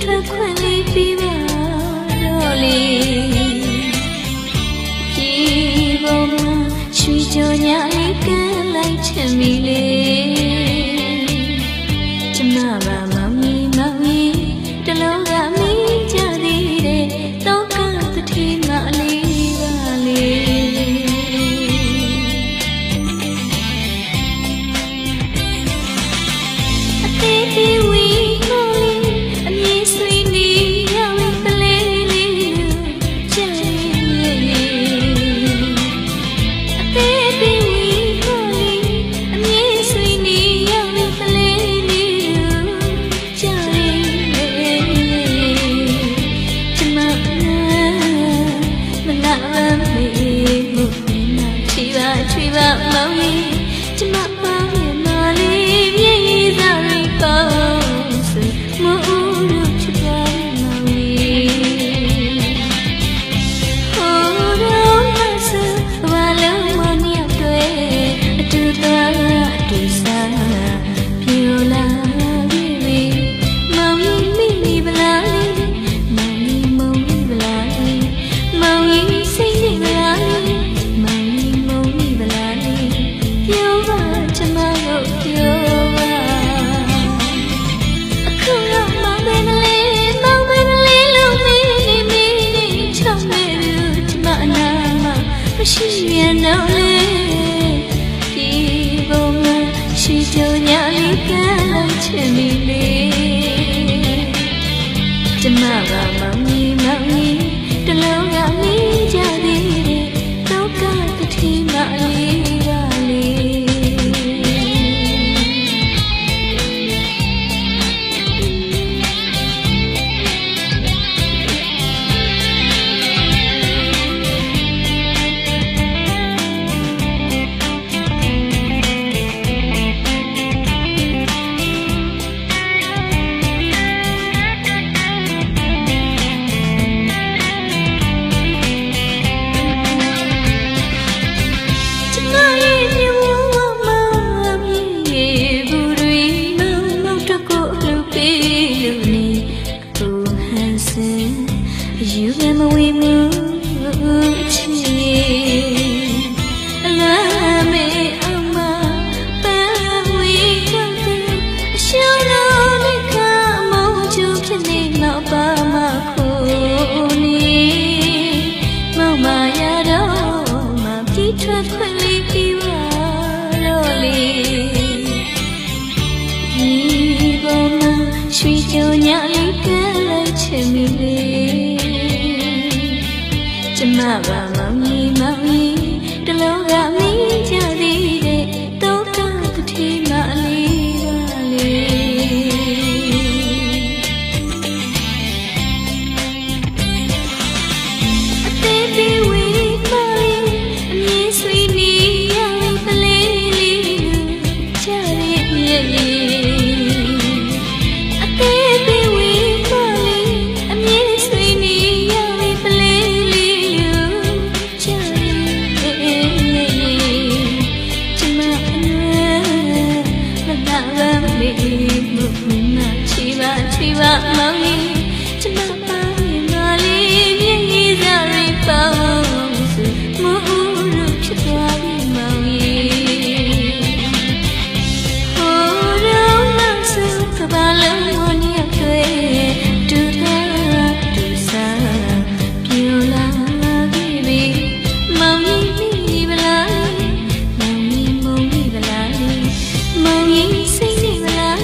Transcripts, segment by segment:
ထွက်ခွင့်လေးပြီးပါတော့လေဒီပုံမှာရွှေကြော်ညာလေးကမ်းလိုက်ချင်ပြီလေကျမပါမောင်ကြီးမောင်ကြီးတလုံးကမင်းကြသေးတယ်တော့ကတတိမလေးပါလေအသေးသေးဝီမောင်ကြီးကျမပါရဲ့မလေးမြေကြီးစားရီကောင်းစမိုးလို့ချစ်ပါမောင်ကြီးဟိုတော့မဆဘာလုံးမနေတွေ့အတူတော်အတူစားပြေလာပြီမောင်ကြီးမိမိဗလားမောင်ကြီးမုံမိဗလားမောင်ကြီးစိတ်နေဗလားရှိရင်တော့လေဒီပုံမှာရှိကြညာလေးကမ်းချင်ပြီလေကျမကမောင်ကြီးမောင်ကြီးတလုံးကမင်းကြသေးတယ်တော့ကတတိမလေးပါလေYou and we move allow me ama we come to show no come on to play no ba ma ko ni mama ya do ma pi thwat khwin li pi ba lo le ni bo ma shwi jaw nya li ka lai chin mi leကျမပါမောင်ကြီးမောင်ကြီးတလုံးကမင်းကြသေးတယ်တော့ကတတိမလေးပါလေအသေးသေးဝေးပါလေးအမြင်ဆွေးနေရပလေးလေးကြရဲ့ရဲ့အသေးသေးဝေးပါလေးအမြင်ဆွေးနေရပလေးချီပါမောင်ကြီးကျမပါရဲ့မလေးမြေကြီးစားရီပေါင်းစမိုးလို့ဖြစ်သွားပြီမောင်ကြီးဟိုတော့မဆူကဘာလုံးမနေတွေ့တူတာတူစားပြေလာပြီမောင်ကြီးမိဗလားမောင်ကြီးမုံမိဗလားမောင်ကြီးစိတ်နေဗလား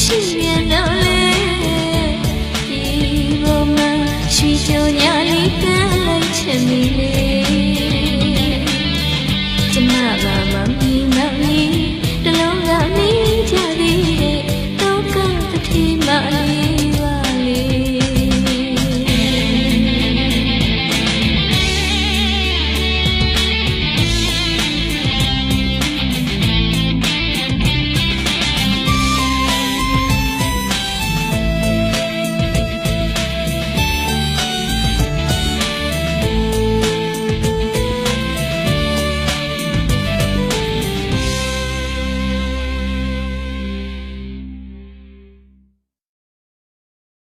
ရှိရင်တော့လေဒီဘုံမှာရွှေကြော်ညာလေးကမ်းလိုက်ချင်ပြီလေ